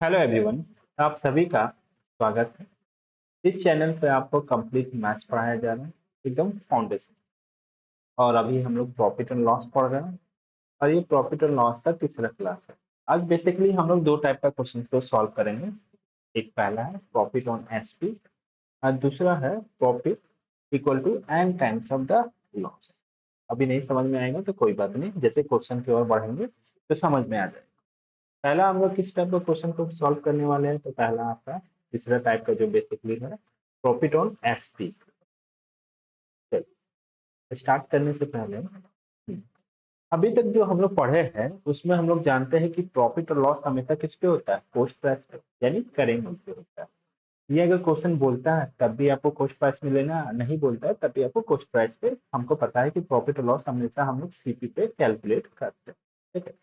Hello everyone. आप सभी का स्वागत है। इस चैनल पे आपको कंप्लीट मैथ्स पढ़ाया जा रहा है, एकदम फाउंडेशन। और अभी हम लोग प्रॉफिट एंड लॉस पढ़ रहे हैं और ये प्रॉफिट एंड लॉस का तीसरा क्लास है। आज बेसिकली हम लोग दो टाइप का क्वेश्चन को सॉल्व करेंगे। एक पहला है प्रॉफिट ऑन एसपी और दूसरा है profit equal to n times of the loss. अभी नहीं समझ में आएगा तो कोई बात नहीं, जैसे क्वेश्चन की ओर बढ़ेंगे तो समझ में आ जाएगा। पहला हम लोग किस टाइप का क्वेश्चन को सॉल्व करने वाले हैं, तो पहला आपका तीसरा टाइप का जो बेसिकली है प्रॉफिट ऑन एसपी। स्टार्ट करने से पहले अभी तक जो हम लोग पढ़े हैं उसमें हम लोग जानते हैं कि प्रॉफिट और लॉस हमेशा किस पे होता है, कॉस्ट प्राइस पे, यानी करेंट पे होता है। ये अगर क्वेश्चन बोलता है तब भी आपको कॉस्ट प्राइस में लेना, नहीं बोलता है तब भी आपको कॉस्ट प्राइस पे। हमको पता है कि प्रॉफिट और लॉस हमेशा हम लोग सीपी पे कैलकुलेट करते हैं, ठीक है।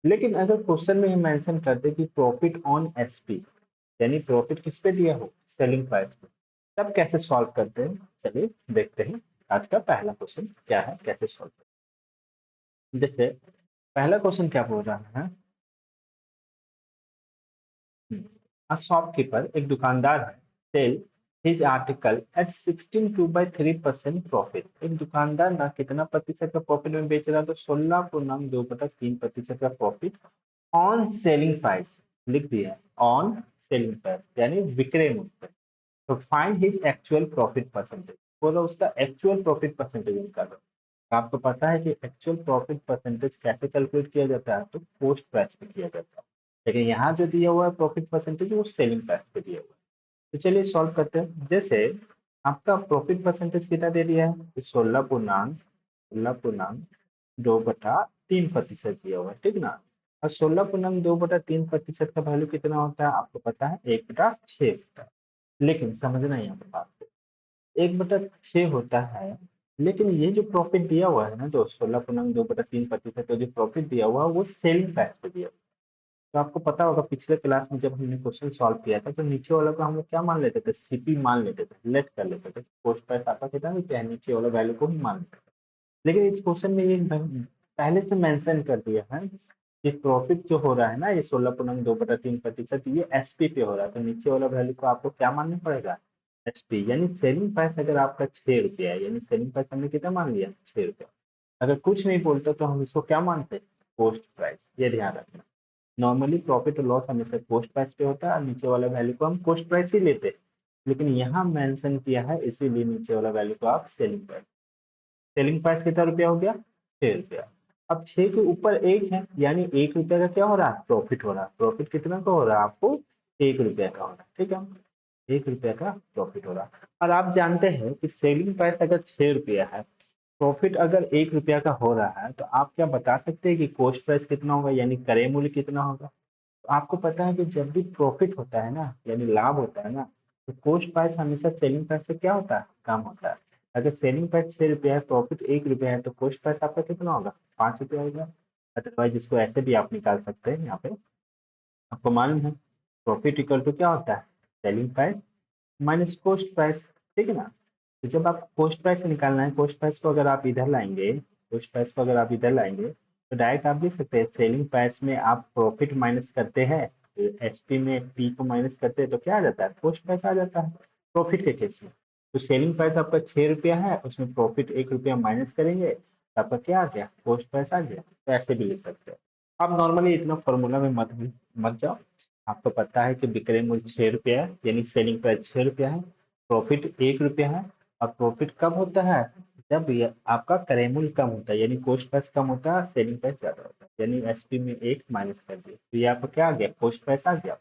लेकिन अगर क्वेश्चन में हम मेंशन करते कि प्रॉफिट ऑन एसपी, यानी प्रॉफिट किस पे दिया हो, सेलिंग प्राइस पे, तब कैसे सॉल्व करते हैं, चलिए देखते हैं। आज का पहला क्वेश्चन क्या है, कैसे सॉल्व करते हैं। जैसे पहला क्वेश्चन क्या बोल रहा है, अ शॉपकीपर, एक दुकानदार है, sell his article at 16.2/3% profit. एक दुकानदार ना कितना प्रतिशत का प्रॉफिट में बेच रहा है, तो 16.2/3% का प्रॉफिट ऑन सेलिंग प्राइस लिख दिया, ऑन सेलिंग प्राइस यानी विक्रय मूल्य पे। तो find his actual profit percentage, बोलो उसका एक्चुअल प्रॉफिट परसेंटेज निकालो। तो आपको पता है कि एक्चुअल प्रॉफिट परसेंटेज कैसे कैलकुलेट किया जाता है, तो पोस्ट प्राइस पे किया जाता है। लेकिन यहाँ जो दिया हुआ है प्रॉफिट परसेंटेज वो सेलिंग प्राइस पे दिया हुआ है। तो चलिए सॉल्व करते हैं। जैसे आपका प्रॉफिट परसेंटेज कितना दे दिया है, तो 16.2/3% दिया हुआ है, ठीक ना। और 16.2/3% का वैल्यू कितना होता है आपको पता है, 1/6 होता है। लेकिन समझना यहाँ पे बात, 1/6 होता है, लेकिन ये जो प्रॉफिट दिया हुआ है ना, जो 16.2/3% का जो प्रॉफिट दिया हुआ है वो सेलिंग प्राइस पे दिया हुआ है। तो आपको पता होगा पिछले क्लास में जब हमने क्वेश्चन सॉल्व किया था तो नीचे वाला को हम लोग क्या मान लेते थे, सीपी मान लेते थे, लेस कर लेते थे, पोस्ट प्राइस आपका कितना भी क्या है, नीचे वाला वैल्यू को ही मान लेते थे। लेकिन इस क्वेश्चन में ये पहले से मेंशन कर दिया है कि प्रॉफिट जो हो रहा है ना, ये 16.2/3%, ये एसपी पे हो रहा है, तो नीचे वाला वैल्यू को आपको क्या मानना पड़ेगा, एसपी। यानी सेलिंग प्राइस अगर आपका 6 रुपया है, यानी सेलिंग प्राइस हमने कितना मान लिया, 6 रुपया। अगर कुछ नहीं बोलता तो हम इसको क्या मानते हैं, पोस्ट प्राइस। ये ध्यान रखना, नॉर्मली प्रॉफिट और लॉस हमेशा पोस्ट प्राइस पे होता है और नीचे वाला वैल्यू को हम पोस्ट प्राइस ही लेते हैं। लेकिन यहाँ मेंशन किया है इसीलिए नीचे वाला वैल्यू को आप सेलिंग प्राइस। सेलिंग प्राइस कितना रुपया हो गया, 6 रुपया। अब 6 के ऊपर एक है, यानी 1 रुपया का क्या हो रहा है, प्रॉफिट हो रहा है। प्रॉफिट कितना का हो रहा है आपको, 1 रुपया का हो रहा है, ठीक है। 1 रुपया का प्रॉफिट हो रहा है। और आप जानते हैं कि सेलिंग प्राइस अगर 6 रुपया है, प्रॉफिट अगर 1 रुपया का हो रहा है, तो आप क्या बता सकते हैं कि कॉस्ट प्राइस कितना होगा, यानी क्रय मूल्य कितना होगा। तो आपको पता है कि जब भी प्रॉफिट होता है ना, यानी लाभ होता है ना, तो कॉस्ट प्राइस हमेशा सेलिंग प्राइस से क्या होता है, कम होता है। अगर सेलिंग प्राइस 6 रुपया है, प्रॉफिट 1 रुपया है, तो कॉस्ट प्राइस आपका कितना होगा, 5 रुपया होगा। अदरवाइज इसको ऐसे भी आप निकाल सकते हैं। यहाँ पे आपको मालूम है प्रॉफिट इक्वल टू क्या होता है, selling price minus cost price, ठीक है ना। तो जब आप कॉस्ट प्राइस निकालना है, कॉस्ट प्राइस को अगर आप इधर लाएंगे, कॉस्ट प्राइस को अगर आप इधर लाएंगे तो डायरेक्ट आप लिख सकते हैं सेलिंग प्राइस में आप प्रॉफिट माइनस करते हैं, एसपी में पी को माइनस करते हैं तो क्या आ जाता है, कॉस्ट प्राइस आ जाता है प्रॉफिट के केस में। तो सेलिंग प्राइस आपका 6 रुपया है, उसमें प्रॉफिट 1 रुपया माइनस करेंगे तो आपका क्या आ गया, कॉस्ट प्राइस आ गया। तो ऐसे भी लिख सकते हैं। आप नॉर्मली इतना फॉर्मूला में मत जाओ। आपको पता है कि विक्रय मूल्य 6 रुपया है, यानी सेलिंग प्राइस 6 रुपया है, प्रॉफिट 1 रुपया है। और प्रॉफिट कब होता है, जब ये आपका क्रय मूल्य कम होता है, यानी कॉस्ट प्राइस कम होता है, सेलिंग प्राइस ज्यादा होता है, यानी एसपी में एक माइनस कर दिया तो ये आपका क्या आ गया, कॉस्ट प्राइस आ गया।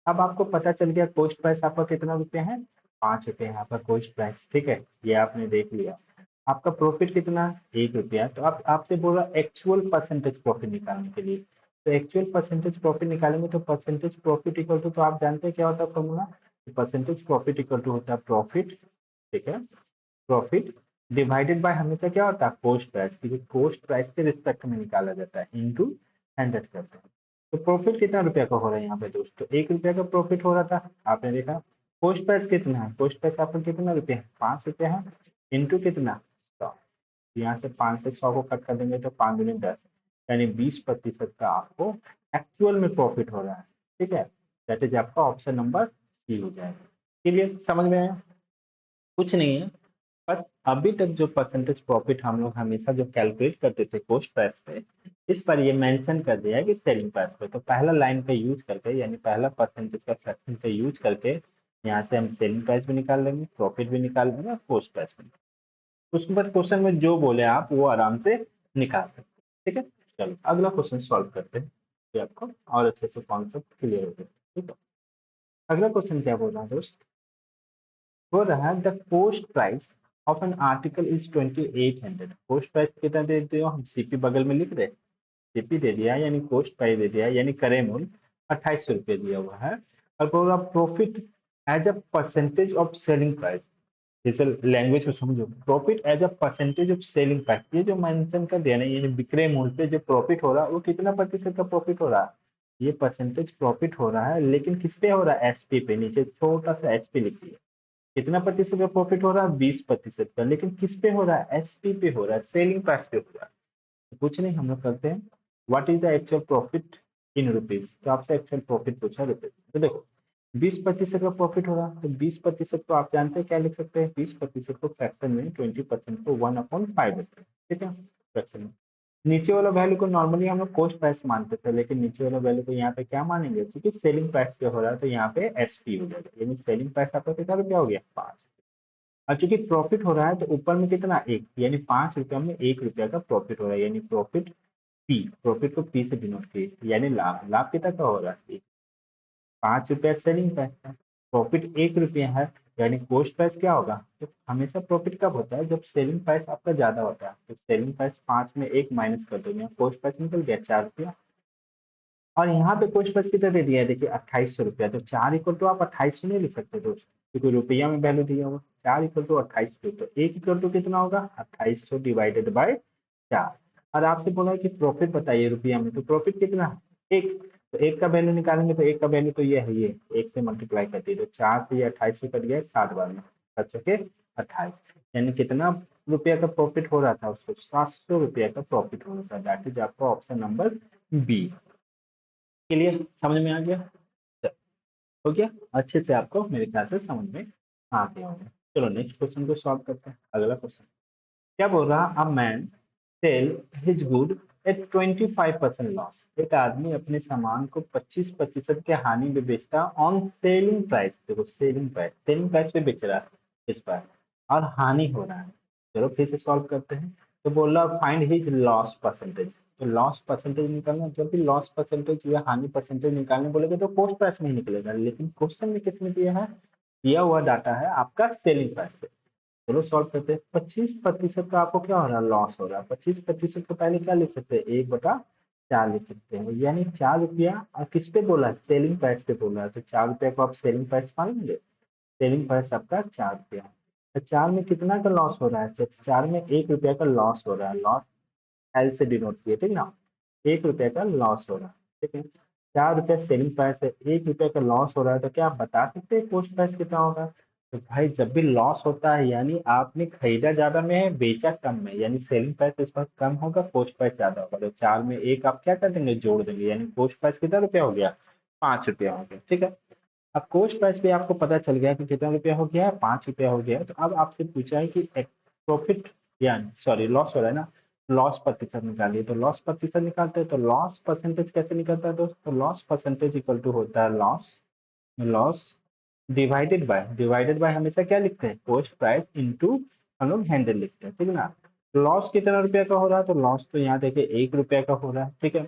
अब आपको पता चल गया कॉस्ट प्राइस आपका कितना रुपया है, 5 रुपये है आपका कॉस्ट प्राइस, ठीक है, ये आपने देख लिया। आपका प्रॉफिट कितना, 1 रुपया। तो आप आपसे बोला एक्चुअल परसेंटेज प्रॉफिट निकालने के लिए। तो एक्चुअल परसेंटेज प्रॉफिट निकालेंगे तो परसेंटेज प्रॉफिट इक्वल टू, तो आप जानते हैं क्या होता है formula, percentage profit equal to होता है प्रॉफिट, ठीक है, प्रॉफिट डिवाइडेड बाय हमेशा क्या होता है, कॉस्ट प्राइस, क्योंकि कॉस्ट प्राइस के रिस्पेक्ट में निकाला जाता है, इनटू 100 करते हैं। तो प्रॉफिट कितना रुपया का हो रहा है यहाँ पे दोस्तों, 1 रुपया का प्रॉफिट हो रहा था, आपने देखा। कॉस्ट प्राइस कितना है, कॉस्ट प्राइस आपका कितना रुपया है, 5 रुपया है, इंटू कितना, 100। यहाँ से 5 से 100 को कट कर देंगे तो 5 दूनी 10, यानी 20% का आपको एक्चुअल में प्रॉफिट हो रहा है, ठीक है। दैट इज आपका ऑप्शन नंबर सी हो जाएगा। क्लियर, समझ में आया? कुछ नहीं है, बस अभी तक जो परसेंटेज प्रॉफिट हम लोग हमेशा जो कैलकुलेट करते थे कॉस्ट प्राइस पे, इस पर ये मेंशन कर दिया है कि सेलिंग प्राइस पे। तो पहला लाइन का यूज करके यानी पहला परसेंटेज का फ्रैक्शन का यूज करके यहाँ से हम सेलिंग प्राइस भी निकाल लेंगे, प्रॉफिट भी निकाल लेंगे और कॉस्ट प्राइस भी। उसके बाद क्वेश्चन में जो बोले आप वो आराम से निकाल सकते हैं। ठीक है, चलो अगला क्वेश्चन सॉल्व करते हैं, ये आपको और अच्छे से कॉन्सेप्ट क्लियर हो गया। ठीक है, अगला क्वेश्चन क्या बोल रहा है दोस्त? बोल रहा है the cost price of an article is 2800। Cost price कितना दे दिया, हम सीपी बगल में लिख रहे, सीपी दे दिया यानी कॉस्ट प्राइस दे दिया यानी क्रय मूल्य 2800 रुपये दिया हुआ है। और बोल रहा profit as a percentage of selling price, जैसे लैंग्वेज को समझो, profit as a percentage of selling price, ये जो मेंशन कर दिया ना यानी विक्रय मूल्य पे जो प्रॉफिट हो रहा है वो कितना प्रतिशत का प्रॉफिट हो रहा है, ये परसेंटेज प्रॉफिट हो रहा है, लेकिन किस पे हो रहा है, एसपी पे, नीचे छोटा सा एसपी लिख दिया। कितना प्रतिशत का प्रॉफिट हो रहा है, 20% का, लेकिन किस पे हो रहा है, एसपी पे हो रहा है, सेलिंग प्राइस पे हो रहा है। तो कुछ नहीं, हम लोग करते हैं what is the actual profit in rupees, तो आपसे एक्चुअल प्रॉफिट पूछा रुपीज। तो देखो 20% का प्रॉफिट हो रहा है, तो 20% को आप जानते हैं क्या लिख सकते हैं, 20% को फ्रैक्शन में 20% को 1/5 रखते हैं। ठीक है, फ्रैक्शन में नीचे वाला वैल्यू को नॉर्मली हम लोग कॉस्ट प्राइस मानते थे, लेकिन नीचे वाला वैल्यू को यहाँ पे क्या मानेंगे, क्योंकि सेलिंग प्राइस पे हो रहा है तो यहाँ पे एसपी हो जाएगा, यानी सेलिंग प्राइस आपका कितना रुपया हो गया, 5। और चूंकि प्रॉफिट हो रहा है तो ऊपर में कितना, एक, यानी 5 रुपया में 1 रुपया का प्रॉफिट हो रहा है, यानी प्रॉफिट पी, प्रॉफिट को पी से डिनोट किए, यानी लाभ, लाभ कितना का हो रहा है, 5 रुपया सेलिंग प्राइस का, प्रॉफिट 1 रुपया है, यानी कॉस्ट प्राइस क्या होगा, तो हमेशा प्रॉफिट कब होता है, जब सेलिंग प्राइस आपका ज्यादा होता है। तो सेलिंग प्राइस 5 में 1 माइनस कर दोगे, कॉस्ट प्राइस निकल गया 4 रुपया। और यहाँ पे कॉस्ट प्राइस कितना दे दिया है, देखिए 2800 रुपया, तो 4 इक्वल टू आप 2800 नहीं लिख सकते दोस्त, क्योंकि रुपया में वैल्यू दिया हुआ, 4 इक्वल टू 2800, तो 1 इक्वल टू कितना होगा, 2800 डिवाइडेड बाई 4। और आपसे बोला है कि प्रॉफिट बताइए रुपया में, तो प्रॉफिट कितना है, 1, तो 1 का वैल्यू निकालेंगे, तो 1 का वैल्यू तो ये है, ये 1 से मल्टीप्लाई करती है, तो 4 से ये 2800 कट गया 7 बार में, 7 के 28, यानी कितना रुपया का प्रॉफिट हो रहा था उसको, 700 रुपया का प्रॉफिट हो रहा था। दैट इज आपका ऑप्शन नंबर बी। क्लियर, समझ में आ गया, हो गया अच्छे से, आपको मेरे ख्याल से समझ में आ गया होगा। चलो नेक्स्ट क्वेश्चन को सॉल्व करते हैं। अगला क्वेश्चन क्या बोल रहा, a man sell his good at 25% loss. एक आदमी अपने सामान को 25% के हानि में बेचता ऑन सेलिंग प्राइस, देखो सेलिंग प्राइस पे बेच रहा है इस बार, और हानि हो रहा है। चलो फिर से सॉल्व करते हैं। तो बोल रहा फाइंड हिज लॉस परसेंटेज, तो लॉस परसेंटेज निकालना, जब भी लॉस परसेंटेज या हानि परसेंटेज निकालने बोलेगे तो कॉस्ट प्राइस में ही निकलेगा, लेकिन क्वेश्चन में किसमें दिया है, दिया हुआ डाटा है आपका सेलिंग प्राइस पे। चलो सॉल्व करते हैं। 25% का आपको क्या हो रहा है, लॉस हो रहा है। 25% को पहले क्या लिख सकते हैं, 1/4 लिख सकते हैं, यानी 4 रुपया। और किस पे बोला है, सेलिंग प्राइस पे बोला है, तो 4 रुपया को आप सेलिंग प्राइस मान लेंगे, सेलिंग प्राइस आपका 4 रुपया। तो 4 में कितना का लॉस हो रहा है, तो 4 में 1 रुपया का लॉस हो रहा है, लॉस एल से डिनोट किए, ठीक ना, 1 रुपया का लॉस हो रहा है। ठीक है, 4 रुपया सेलिंग प्राइस है, 1 रुपया का लॉस हो रहा है, तो क्या आप बता सकते हैं कॉस्ट प्राइस कितना होगा। तो भाई जब भी लॉस होता है यानी आपने खरीदा ज्यादा में है बेचा कम में, यानी सेलिंग प्राइस इस वक्त कम होगा, कॉस्ट प्राइस ज्यादा होगा। तो 4 में 1 आप क्या कर देंगे, जोड़ देंगे, यानी कॉस्ट प्राइस कितना रुपया हो गया, 5 रुपया हो गया। ठीक है, अब कॉस्ट प्राइस पे आपको पता चल गया कि कितना रुपया हो गया है, 5 रुपया हो गया है। तो अब आपसे पूछा है कि प्रॉफिट या सॉरी लॉस हो रहा है ना, लॉस प्रतिशत निकालिए। तो लॉस प्रतिशत निकालते हैं, तो लॉस परसेंटेज कैसे निकलता है दोस्त, तो लॉस परसेंटेज इक्वल टू होता है लॉस, लॉस डिवाइडेड बाय हमेशा क्या लिखते हैं, कॉस्ट प्राइस इनटू हम लोग हैंडल लिखते हैं, ठीक है ना। लॉस कितना रुपया का हो रहा है, तो लॉस तो यहाँ देखिए 1 रुपया का हो रहा है। ठीक है,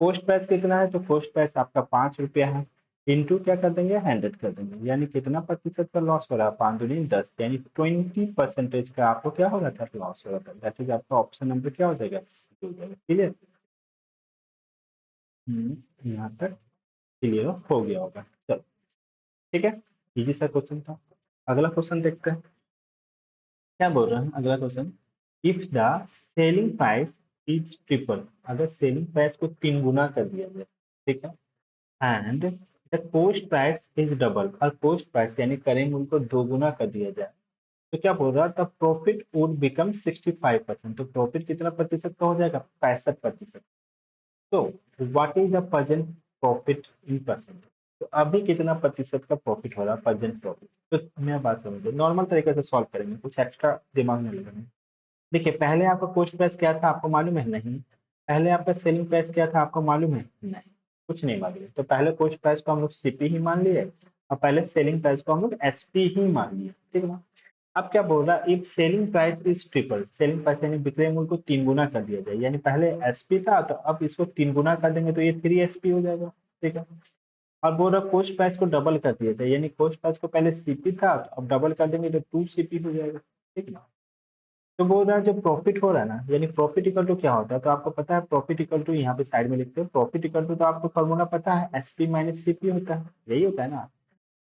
कॉस्ट प्राइस कितना है, तो कॉस्ट प्राइस आपका 5 रुपया है, इनटू क्या कर देंगे, 100 कर देंगे, यानी कितना प्रतिशत का लॉस हो रहा है, 5 दूनी 10, यानी 20% का आपको क्या हो रहा था, लॉस हो रहा था। दैट इज आपका ऑप्शन नंबर क्या हो जाएगा, C हो जाएगा। क्लियर, यहाँ तक क्लियर हो गया होगा। चलो ठीक है, इजी सा क्वेश्चन था। अगला क्वेश्चन देखते हैं क्या बोल रहे हैं। अगला question, if the selling price is triple, अगर सेलिंग प्राइस को 3 गुना कर दिया जाए, ठीक है, and the cost price is double, और कॉस्ट प्राइस यानी क्रय मूल्य को 2 गुना कर दिया जाए, तो क्या बोल रहा था, प्रॉफिट वुड बिकम 65%, तो प्रॉफिट कितना प्रतिशत का हो जाएगा, 65%। तो what is the present profit in percent, तो अभी कितना प्रतिशत का प्रॉफिट हो रहा है, प्रेजेंट प्रॉफिट। तो मैं बात समझिए, नॉर्मल तरीके से सॉल्व करेंगे, कुछ एक्स्ट्रा दिमाग नहीं लगाएंगे। देखिए, पहले आपका कॉस्ट प्राइस क्या था आपको मालूम है? नहीं। पहले आपका सेलिंग प्राइस क्या था आपको मालूम है? नहीं। कुछ नहीं मालूम है। तो पहले कॉस्ट प्राइस को हम लोग सीपी ही मान लिए, और पहले सेलिंग प्राइस को हम लोग एसपी ही मान लिए, ठीक है ना। अब क्या बोल रहा है, if selling price is triple, selling price यानी विक्रय मूल्य को 3 गुना कर दिया जाए, यानी पहले एसपी था तो अब इसको 3 गुना कर देंगे तो ये 3 एसपी हो जाएगा, ठीक है। और बोल रहा कॉस्ट प्राइस को डबल कर दिया जाए, यानी कॉस्ट प्राइस को पहले सीपी था तो अब डबल कर देंगे तो 2 सीपी हो जाएगा, ठीक है। तो बोल रहा है जो प्रॉफिट हो रहा है ना, यानी प्रॉफिट इक्वल टू क्या होता है, तो आपको पता है प्रॉफिट इक्वल टू, यहाँ पे साइड में लिखते हैं प्रॉफिट इक्वल टू, तो आपको फॉर्मूला पता है एसपी माइनस सीपी होता है, यही होता है ना।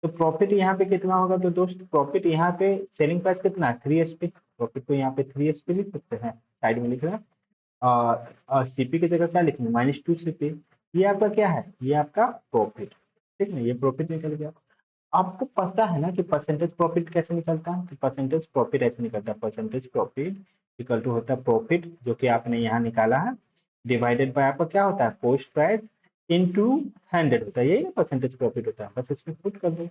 तो प्रॉफिट यहाँ पे कितना होगा, तो दोस्त प्रॉफिट यहाँ पे सेलिंग प्राइस कितना है 3 एसपी, प्रॉफिट को यहाँ पे 3 एसपी लिख सकते हैं, साइड में लिख रहे हैं। और सीपी की जगह क्या लिखेंगे, -2 सीपी। ये आपका क्या है, ये आपका प्रॉफिट, ठीक है, ये प्रॉफिट निकल गया। आपको पता है ना कि परसेंटेज प्रॉफिट कैसे निकलता है, तो परसेंटेज प्रॉफिट ऐसे निकलता है, परसेंटेज प्रॉफिट इक्वल टू होता है प्रॉफिट जो कि आपने यहाँ निकाला है, डिवाइडेड बाय आपका क्या होता है कॉस्ट प्राइस इनटू 100 होता है, यही ना परसेंटेज प्रॉफिट होता है, बस इसमें पुट कर दो।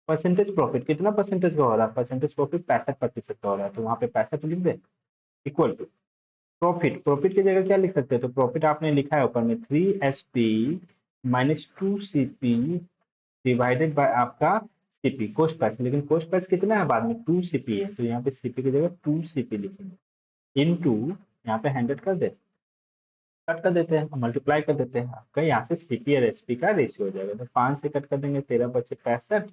परसेंटेज प्रॉफिट कितना परसेंटेज का हो रहा है, परसेंटेज प्रॉफिट 65% का हो रहा है, तो वहाँ पे 65 लिख दे, इक्वल टू प्रॉफिट, प्रॉफिट की जगह क्या लिख सकते हैं, तो प्रॉफिट आपने लिखा है ऊपर में 3 एसपी -2 सीपी डिवाइडेड बाय आपका सीपी कॉस्ट प्राइस, लेकिन कॉस्ट प्राइस कितना है बाद में 2 सीपी है, तो यहाँ पे सीपी की जगह 2 सीपी लिखेंगे इनटू, यहाँ पे 100 कर दे, कट कर देते हैं, मल्टीप्लाई कर देते हैं, आपका यहाँ से सीपी और एसपी का रेशियो हो जाएगा, तो 5 से कट कर देंगे 13 बचे 65,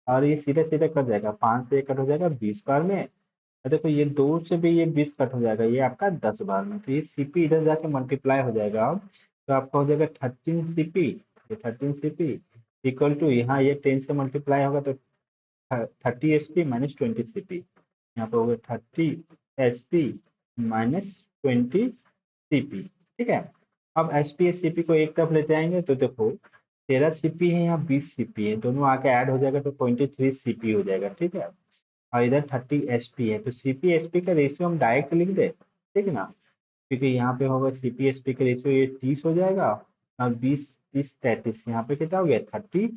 और ये सीधे सीधे कट जाएगा, 5 से कट हो जाएगा 20 बार में, और देखो ये 2 से भी ये 20 कट हो जाएगा, ये आपका 10 बार में, तो ये सीपी इधर जाके मल्टीप्लाई हो जाएगा अब, तो आपका हो जाएगा 13 सीपी, ये 13 सीपी इक्वल टू, यहाँ ये 10 से मल्टीप्लाई होगा तो 30 एसपी -20 सीपी, यहाँ पे हो गया 30 एसपी -20 सीपी, ठीक है। अब एसपी एस सीपी को एक तरफ ले जाएंगे तो देखो 13 सीपी है, यहाँ 20 सीपी है, दोनों आके ऐड हो जाएगा तो 23 सीपी हो जाएगा, ठीक है। और इधर 30 एसपी है, तो सीपी एसपी का रेशियो हम डायरेक्ट लिख दे, ठीक है ना, क्योंकि यहाँ पे होगा सीपी एसपी का रेशियो ये 30 हो जाएगा, और 20 30 33, यहाँ पे कितना हो गया 33,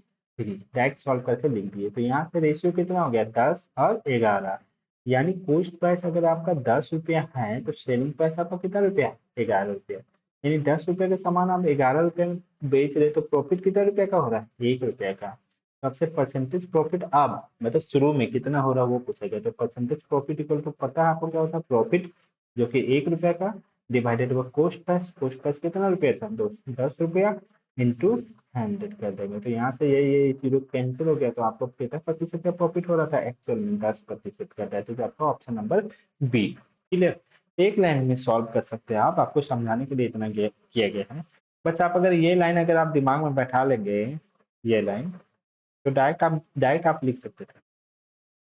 डायरेक्ट सॉल्व करके लिख दिए, तो यहाँ पे रेशियो कितना हो गया 10 और 11, यानी कॉस्ट प्राइस अगर आपका 10 रुपया है तो सेलिंग प्राइस आपका कितना रुपया है 11 रुपया, यानी 10 रुपये का सामान आप 11 रुपये में बेच रहे, तो प्रॉफिट कितना रुपया का हो रहा है 1 रुपया का। तो आपसे परसेंटेज प्रॉफिट अब मतलब शुरू में कितना हो रहा है वो पूछेगा, तो परसेंटेज प्रॉफिट इक्वल टू पता है आपको क्या होता है प्रॉफिट, जो कि 1 रुपया का divided by cost price, cost price कितना रुपया था 10 रुपया इंटू 100 कर देंगे, तो यहाँ से ये जीरो कैंसिल हो गया, तो आपको कितना प्रतिशत का प्रॉफिट हो रहा था एक्चुअल में 10% का, दैट इज आपका ऑप्शन नंबर बी, क्लियर। एक लाइन में सॉल्व कर सकते हैं आप, आपको समझाने के लिए इतना किया गया है, बस आप अगर ये लाइन अगर आप दिमाग में बैठा लेंगे, ये लाइन, तो डायरेक्ट आप लिख सकते थे,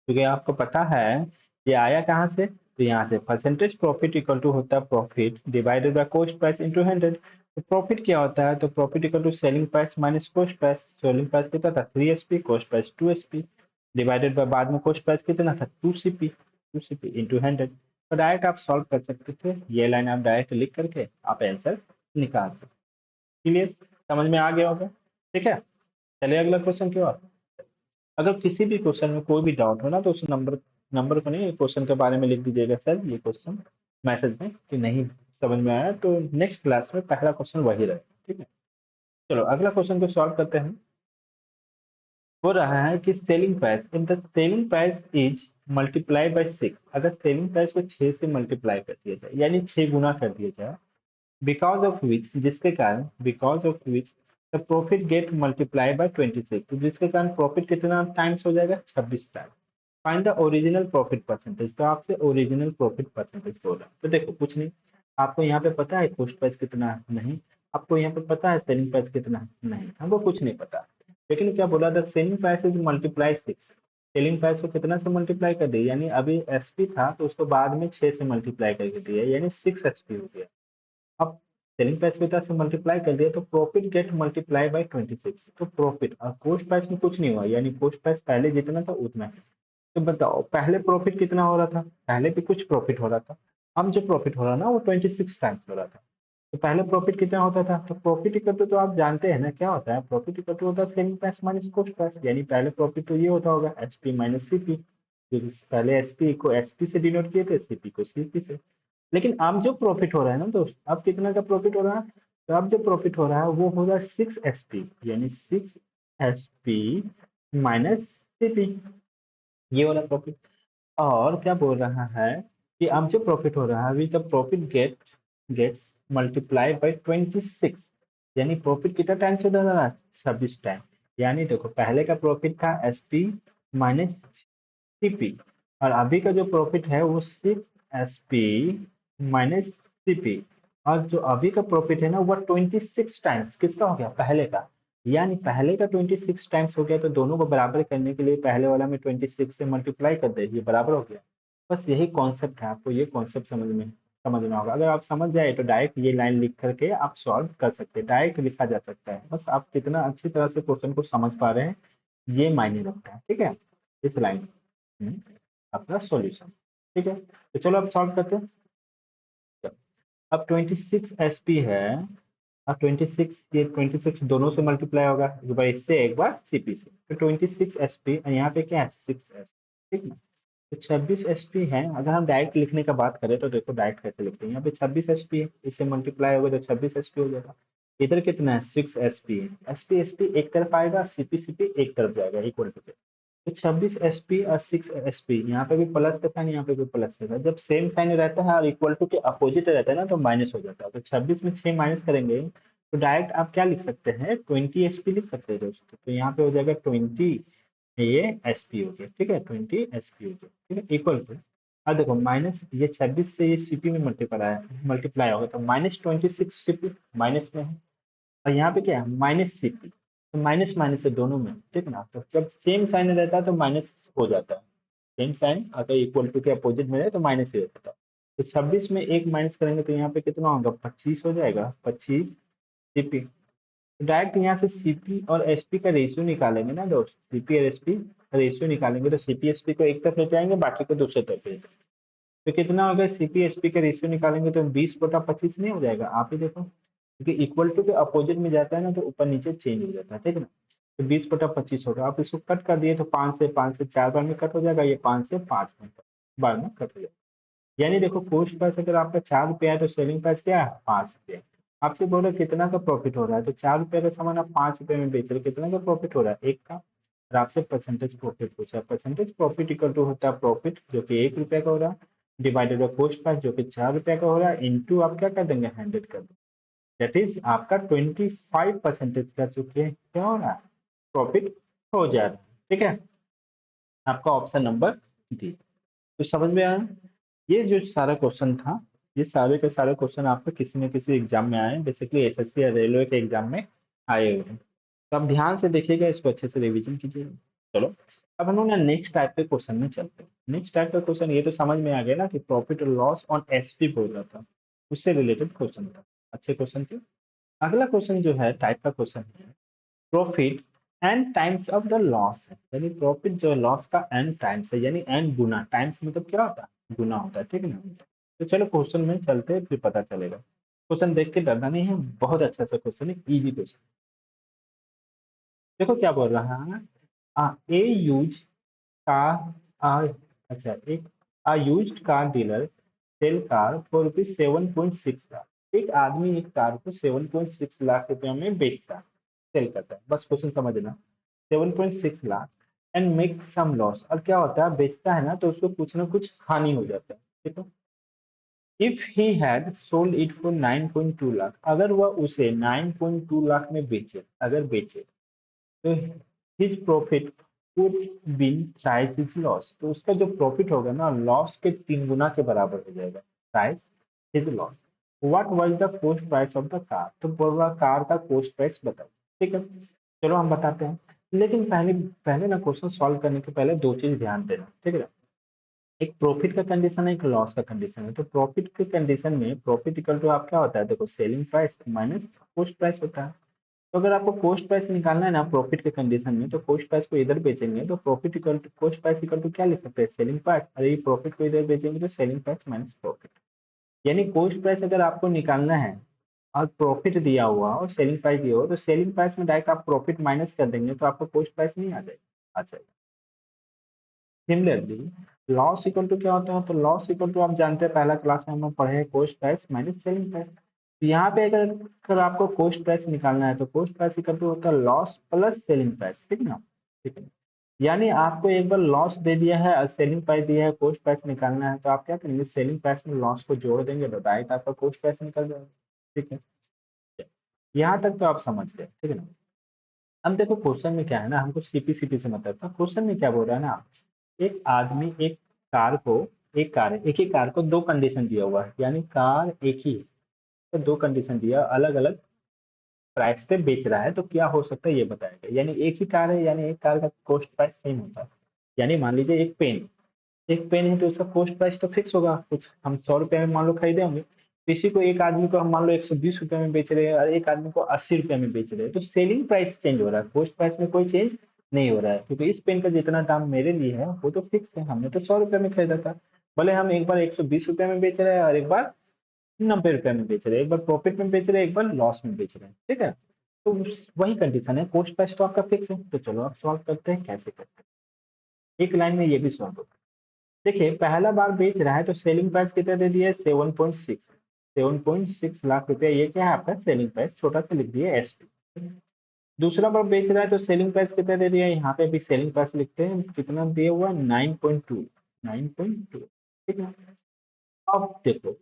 क्योंकि आपको पता है ये आया कहाँ से, तो यहाँ से परसेंटेज प्रॉफिट इक्वल टू होता है profit divided by cost price into 100, तो प्रॉफिट क्या होता है, तो profit equal to selling price minus cost price, selling price कितना था 3 SP, cost price 2 SP, divided by बाद में कॉस्ट प्राइस कितना था 2 सीपी इंटू 100, तो डायरेक्ट आप सॉल्व कर सकते थे, ये लाइन आप डायरेक्ट लिख करके आप आंसर निकाल सकते, क्लियर, समझ में आ गया होगा, ठीक है। चलिए अगला क्वेश्चन की ओर। अगर किसी भी क्वेश्चन में कोई भी डाउट हो ना, तो उस नंबर नंबर को नहीं क्वेश्चन के बारे में लिख दीजिएगा, सर ये क्वेश्चन मैसेज में कि नहीं समझ में आया, तो नेक्स्ट क्लास में पहला क्वेश्चन वही रहेगा, ठीक है। चलो अगला क्वेश्चन को सॉल्व करते हैं। हो रहा है कि selling price if the selling price is multiply by 6, अगर सेलिंग प्राइस को 6 से मल्टीप्लाई कर दिया जाए यानी 6 गुना कर दिया जाए, बिकॉज ऑफ विच जिसके कारण because of which the profit get multiply by 26, तो जिसके कारण प्रॉफिट कितना टाइम्स हो जाएगा 26 times. Find the original profit percentage, तो आपसे ओरिजिनल प्रॉफिट परसेंटेज बोल रहा है, तो देखो कुछ नहीं, आपको यहाँ पे पता है कॉस्ट प्राइस कितना है नहीं, आपको यहाँ पे पता है सेलिंग प्राइस कितना है नहीं, हमको कुछ नहीं पता, लेकिन क्या बोला था selling price is multiply 6, selling price को कितना से मल्टीप्लाई कर दिया, यानी अभी एसपी था तो उसको बाद में 6 से मल्टीप्लाई करके दिया, यानी 6 एसपी हो गया। अब सेलिंग प्राइस को से मल्टीप्लाई कर दिया तो प्रॉफिट गेट मल्टीप्लाई बाय 26, तो प्रॉफिट और कॉस्ट प्राइस में कुछ नहीं हुआ, यानी कॉस्ट प्राइस पहले जितना था उतना ही, तो बताओ पहले प्रॉफिट कितना हो रहा था, पहले भी कुछ प्रॉफिट हो रहा था, अब जो प्रॉफिट हो रहा ना वो 26 टाइम्स हो रहा था, तो पहले प्रॉफिट कितना होता था, तो प्रॉफिट इक्वल टू तो आप जानते हैं ना क्या होता है, प्रॉफिट इक्वल टू होता है selling price minus cost price, यानी पहले प्रॉफिट तो ये होता होगा एचपी माइनस सीपी। पहले एचपी को एचपी से डिनोट किए थे, सीपी को सीपी से। लेकिन अब जो प्रॉफिट हो रहा है ना दोस्त, अब कितना का प्रॉफिट हो रहा है, तो अब जो प्रॉफिट हो रहा है वो हो रहा है 6 एसपी, यानी 6 एसपी माइनस सीपी, ये वाला प्रॉफिट। और क्या बोल रहा है कि अब जो प्रॉफिट हो रहा है अभी the profit gets multiplied by 26, यानी प्रॉफिट कितना टाइम से बढ़ रहा है, 26 टाइम। यानी देखो पहले का प्रॉफिट था एसपी माइनस सीपी, और अभी का जो प्रॉफिट है वो 6 एसपी माइनस सीपी, और जो अभी का प्रॉफिट है ना वो 26 टाइम्स किसका हो गया, पहले का। यानी पहले का 26 टाइम्स हो गया, तो दोनों को बराबर करने के लिए पहले वाला में 26 से मल्टीप्लाई कर दे, ये बराबर हो गया। बस यही कॉन्सेप्ट है, आपको ये कॉन्सेप्ट समझना होगा। अगर आप समझ जाए तो डायरेक्ट ये लाइन लिख करके आप सॉल्व कर सकते हैं, डायरेक्ट लिखा जा सकता है, बस आप कितना अच्छी तरह से क्वेश्चन को समझ पा रहे हैं ये मायने रखता है, ठीक है। इस लाइन अपना सॉल्यूशन, ठीक है। तो चलो अब सॉल्व करते हैं। तो अब 26 एसपी है, अब 26, ये 26 दोनों से मल्टीप्लाई होगा, एक बार इससे एक बार सीपी से, तो 26 एसपी, यहाँ पे क्या है 6 एस, ठीक ना। तो 26 एसपी है, अगर हम डायरेक्ट लिखने का बात करें तो देखो डायरेक्ट कैसे लिखते हैं, यहाँ पे 26 एसपी है, इससे मल्टीप्लाई होगा तो 26 एसपी हो जाएगा। इधर कितना है 6 एसपी है, एसपी एसपी एक तरफ आएगा, सीपी सीपी एक तरफ जाएगा इक्वल टू। तो 26 एसपी और 6 एसपी, यहाँ पे भी प्लस का साइन, यहाँ पे भी प्लस का साइन, जब सेम साइन रहता है और इक्वल टू के अपोजिट रहता है ना तो माइनस हो जाता है। तो 26 में 6 माइनस करेंगे तो डायरेक्ट आप क्या लिख सकते हैं, 20 एसपी लिख सकते हैं दोस्तों। तो यहाँ पे हो जाएगा 20, ये एसपी हो गया, ठीक है, 20 एसपी हो गया, ठीक है, इक्वल टू। अब देखो माइनस ये 26 से ये सीपी में मल्टीप्लाई होगा, तो -26 सीपी माइनस में है, और यहाँ पे क्या है माइनस सीपी, तो माइनस माइनस है दोनों में, ठीक ना। तो जब सेम साइन रहता है तो माइनस हो जाता है, सेम साइन अगर इक्वल टू के अपोजिट में है तो माइनस ही होता है। तो 26 में एक माइनस करेंगे तो यहाँ पे कितना होगा, 25 हो जाएगा, 25 सीपी। डायरेक्ट यहाँ से सीपी और एसपी का रेशियो निकालेंगे ना दोस्त, सीपी और एसपी का रेशियो निकालेंगे, तो सीपी एसपी को एक तरफ ले जाएंगे, बाकी को दूसरे तरफ ले जाएंगे। तो कितना होगा, सीपी एसपी का रेशियो निकालेंगे तो 20/25 नहीं हो जाएगा, आप ही देखो, क्योंकि इक्वल टू के अपोजिट में जाता है ना तो ऊपर नीचे चेंज हो जाता है, ठीक है ना। तो 20/25 होगा, आप इसको कट कर दिए तो 5 से 4 बार में कट हो जाएगा, ये 5 से 5 बार में कट हो जाएगा। यानी देखो कोस्ट प्राइस अगर आपका 4 रुपया है तो सेलिंग प्राइस क्या है, 5 रुपया। आपसे बोलो कितना का प्रॉफिट हो रहा है, तो 4 रुपये का सामान आप 5 रुपये में बेच रहे हो, कितना का प्रॉफिट हो रहा है, एक का। और आपसे परसेंटेज प्रॉफिट पूछा, परसेंटेज प्रॉफिट इक्वल टू होता है प्रॉफिट जो कि 1 रुपया का हो रहा है, डिवाइडेड बाई कोस्ट प्राइस जो कि 4 रुपया का हो रहा है, इंटू आप क्या कर देंगे 100 कर देंगे, दैट इज आपका 25% का चुके क्या हो रहा है, प्रॉफिट हो जा रहा है, ठीक है। आपका ऑप्शन नंबर डी। तो समझ में आया, ये जो सारा क्वेश्चन था, ये सारे के सारे क्वेश्चन आपके किसी न किसी एग्जाम में आए हैं, बेसिकली एसएससी या रेलवे के एग्जाम में आए हुए हैं। तो आप ध्यान से देखिएगा, इसको अच्छे से रिवीजन कीजिएगा। चलो अब हम लोग ना नेक्स्ट टाइप के क्वेश्चन में चलते हैं। नेक्स्ट टाइप का क्वेश्चन ये तो समझ में आ गया ना कि प्रॉफिट और लॉस ऑन एसपी बोल रहा था, उससे रिलेटेड क्वेश्चन था, अच्छे क्वेश्चन थे। अगला क्वेश्चन जो है टाइप का क्वेश्चन है profit n times of the loss है, यानी प्रॉफिट जो लॉस का एन टाइम्स है, यानी एन गुना, टाइम्स मतलब क्या होता है, गुना होता है, ठीक है ना। तो चलो क्वेश्चन में चलते हैं फिर पता चलेगा। क्वेश्चन देख के डरना नहीं है, बहुत अच्छा सा क्वेश्चन है, इजी क्वेश्चन। देखो क्या बोल रहा है, ए यूज कार, अच्छा एक used car dealer sell car for ₹7.6 lakh. एक आदमी एक कार को 7.6 लाख रुपए में बेचता है, सेल करता है, बस क्वेश्चन समझना। 7.6 lakh and make some loss, और क्या होता है बेचता है ना तो उसको कुछ ना कुछ हानि हो जाता है, ठीक है। If he had sold it for 9.2 lakh, अगर वह उसे 9.2 लाख में बेचे, अगर बेचे तो his profit would be thrice his loss, तो उसका जो प्रॉफिट होगा ना लॉस के 3 गुना के बराबर हो जाएगा, thrice his loss. What was the cost price of the car, तो बोल रहा कार का कॉस्ट प्राइस बताओ, ठीक है। चलो हम बताते हैं, लेकिन पहले पहले ना क्वेश्चन सॉल्व करने के पहले दो चीज ध्यान देना, ठीक है ना। एक प्रॉफिट का कंडीशन है, एक लॉस का कंडीशन है। तो प्रॉफिट के कंडीशन में प्रॉफिट इक्वल टू आप क्या होता है, देखो selling price minus cost price होता है। तो अगर आपको कॉस्ट प्राइस निकालना है ना प्रॉफिट के कंडीशन में, तो कॉस्ट प्राइस को इधर बेचेंगे तो profit equal to cost price equal to क्या लिख सकते हैं, सेलिंग प्राइस, और ये प्रॉफिट को इधर बेचेंगे तो सेलिंग प्राइस माइनस प्रॉफिट। यानी कॉस्ट प्राइस अगर आपको निकालना है और प्रॉफिट दिया हुआ और सेलिंग प्राइस दिया हुआ, तो सेलिंग प्राइस में डायरेक्ट आप प्रॉफिट माइनस कर देंगे तो आपको कॉस्ट प्राइस नहीं आ जाएगा, आ जाएगा। सिमिलरली लॉस इक्वल टू क्या होता है, तो लॉस इक्वल टू आप जानते हैं पहला क्लास में हम पढ़े हैं cost price minus selling price. तो यहाँ पे अगर आपको कॉस्ट प्राइस निकालना है तो कॉस्ट प्राइस इक्वल टू होता है लॉस प्लस सेलिंग प्राइस, ठीक है ना, ठीक है। यानी आपको एक बार लॉस दे दिया है और सेलिंग प्राइस दिया है, कॉस्ट प्राइस निकालना है तो आप क्या करेंगे, सेलिंग प्राइस में लॉस को जोड़ देंगे तो डायरेक्ट आपका कॉस्ट प्राइस निकल जाएगा, ठीक है। यहाँ तक तो आप समझ गए, ठीक है ना। अब देखो क्वेश्चन में क्या है ना, हमको सीपी से मतलब था, क्वेश्चन में क्या बोल रहा है ना, एक आदमी एक कार को, एक कार है, एक ही कार को दो कंडीशन दिया हुआ है, यानी कार एक ही है, तो दो कंडीशन दिया अलग अलग प्राइस पे बेच रहा है, तो क्या हो सकता है ये बताएगा। यानी एक ही कार है, यानी एक कार का कॉस्ट प्राइस सेम होता है। यानी मान लीजिए एक पेन है तो उसका कॉस्ट प्राइस तो फिक्स होगा, कुछ हम 100 रुपए में मान लो खरीदे होंगे, किसी को एक आदमी को हम मान लो 120 रुपए में बेच रहे हैं और एक आदमी को 80 रुपए में बेच रहे हैं, तो सेलिंग प्राइस चेंज हो रहा है, कॉस्ट प्राइस में कोई चेंज नहीं हो रहा है, क्योंकि इस पेन का जितना दाम मेरे लिए है वो तो फिक्स है, हमने तो 100 रुपए में खरीदा था। भले हम एक बार 120 रुपए में बेच रहे हैं और एक बार 90 रुपए में बेच रहे हैं, एक बार प्रॉफिट में बेच रहे हैं, एक बार लॉस में बेच रहे हैं, ठीक है। तो वही कंडीशन है, कॉस्ट प्राइस तो आपका फिक्स है। तो चलो आप सॉल्व करते हैं, कैसे करते हैं, एक लाइन में ये भी सॉल्व होगा। देखिए पहला बार बेच रहा है तो सेलिंग प्राइस कितना दे दिया है, 7.6 रुपया, ये क्या है आपका सेलिंग प्राइस, छोटा सा लिख दिया एस पी। दूसरा बार बेच रहा है तो सेलिंग प्राइस कितना दे दिया है, यहाँ पे भी सेलिंग प्राइस लिखते हैं, कितना दिया हुआ है 9.2, 9.2, ठीक है। अब देखो,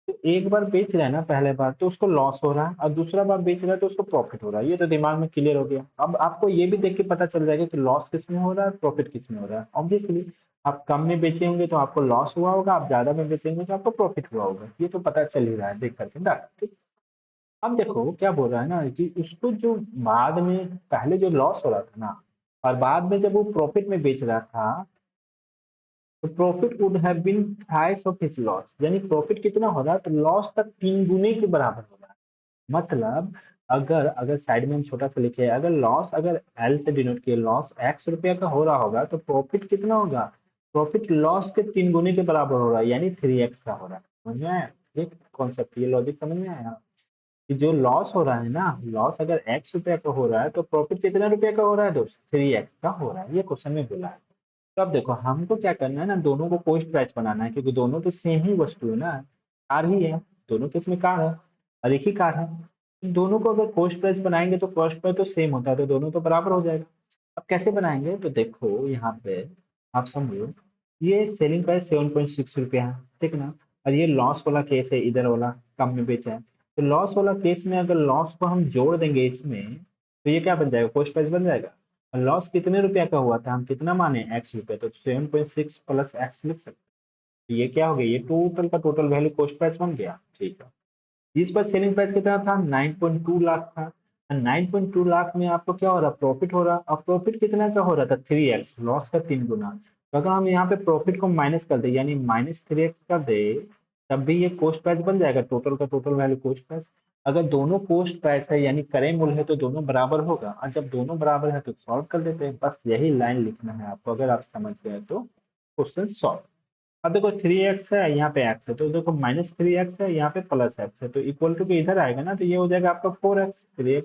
तो एक बार बेच रहा है ना पहले बार तो उसको लॉस हो रहा है, और दूसरा बार बेच रहा है तो उसको प्रॉफिट हो रहा है, ये तो दिमाग में क्लियर हो गया। अब आपको ये भी देख के पता चल जाएगा कि लॉस किस में हो रहा है, प्रॉफिट किस में हो रहा है। ऑब्वियसली आप कम में बेचे होंगे तो आपको लॉस हुआ होगा, आप ज्यादा में बेचेंगे तो आपको प्रॉफिट हुआ होगा, ये तो पता चल ही रहा है देख करके ना, ठीक। अब देखो क्या बोल रहा है ना कि उसको जो बाद में पहले जो लॉस हो रहा था ना, और बाद में जब वो प्रॉफिट में बेच रहा था, तो profit would have been thrice of his loss, यानी प्रॉफिट कितना हो रहा है, तो लॉस का 3 गुने के बराबर हो रहा है। मतलब अगर अगर साइड में हम छोटा सा लिखे, अगर लॉस अगर एल से डिनोट किए, लॉस एक्स रुपया का हो रहा होगा तो प्रॉफिट कितना होगा, प्रॉफिट लॉस के 3 गुने के बराबर हो रहा है, यानी 3x का हो रहा है। समझ में आया ये कॉन्सेप्ट, ये लॉजिक समझ में आया कि जो लॉस हो रहा है ना, लॉस अगर एक्स रुपया का हो रहा है तो प्रॉफिट कितना रुपया का हो रहा है दोस्त, 3x का हो रहा है, ये क्वेश्चन में बोला है। तो अब देखो हमको क्या करना है ना, दोनों को कॉस्ट प्राइस बनाना है, क्योंकि दोनों तो सेम ही वस्तु है ना, कार ही है, दोनों केस में कार है और एक ही कार है। तो दोनों को अगर कॉस्ट प्राइस बनाएंगे तो कॉस्ट प्राइस तो सेम होता है, तो दोनों तो बराबर हो जाएगा। अब कैसे बनाएंगे, तो देखो यहाँ पे आप समझो, ये सेलिंग प्राइस 7.6 रुपया है, ठीक है ना, और ये लॉस वाला केस है, इधर वाला कम में बेचा है, तो लॉस वाला केस में अगर लॉस को हम जोड़ देंगे इसमें, तो ये क्या बन जाएगा, कॉस्ट प्राइस बन जाएगा। लॉस कितने रुपया का हुआ था, हम कितना माने एक्स रुपये, तो 7.6 प्लस एक्स लिख सकते हैं। ये क्या हो गया, ये टोटल का टोटल वैल्यू कॉस्ट प्राइस बन गया, ठीक है। इस पर सेलिंग प्राइस कितना था, 9.2 लाख था, 9.2 लाख में आपको क्या हो रहा, प्रॉफिट हो रहा, अब प्रॉफिट कितना का हो रहा था, 3x, लॉस का 3 गुना। तो अगर हम यहाँ पे प्रॉफिट को माइनस कर दे, यानी -3x कर दे, तब भी ये कॉस्ट प्राइस बन जाएगा, टोटल का टोटल वैल्यू कॉस्ट प्राइस। अगर दोनों कॉस्ट प्राइस है यानी क्रय मूल्य है तो दोनों बराबर होगा, और जब दोनों बराबर है तो सॉल्व कर देते हैं, बस यही लाइन लिखना है आपको, अगर आप समझ गए तो क्वेश्चन सॉल्व। अब देखो 3x है, यहाँ पे x है, तो देखो -3x है, यहाँ पे +x है, तो इक्वल टू के इधर आएगा ना, तो ये हो जाएगा आपका 4x, 3x।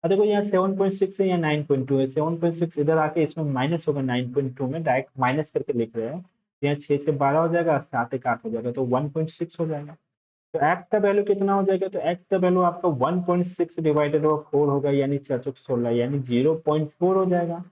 अब देखो यहाँ 7.6 है, यहाँ 9.2 है, 7.6 इधर आके इसमें माइनस होगा, 9.2 में डायरेक्ट माइनस करके लिख रहे हैं, तो यहाँ 6 से 12 हो जाएगा, 7 एक 8 हो जाएगा, तो 1.6 हो जाएगा। तो x का वैल्यू कितना हो जाएगा, तो x का वैल्यू आपका 1.6 डिवाइडेड बाय 4 होगा, यानी 4 चौक 16, यानी 0.4 हो जाएगा,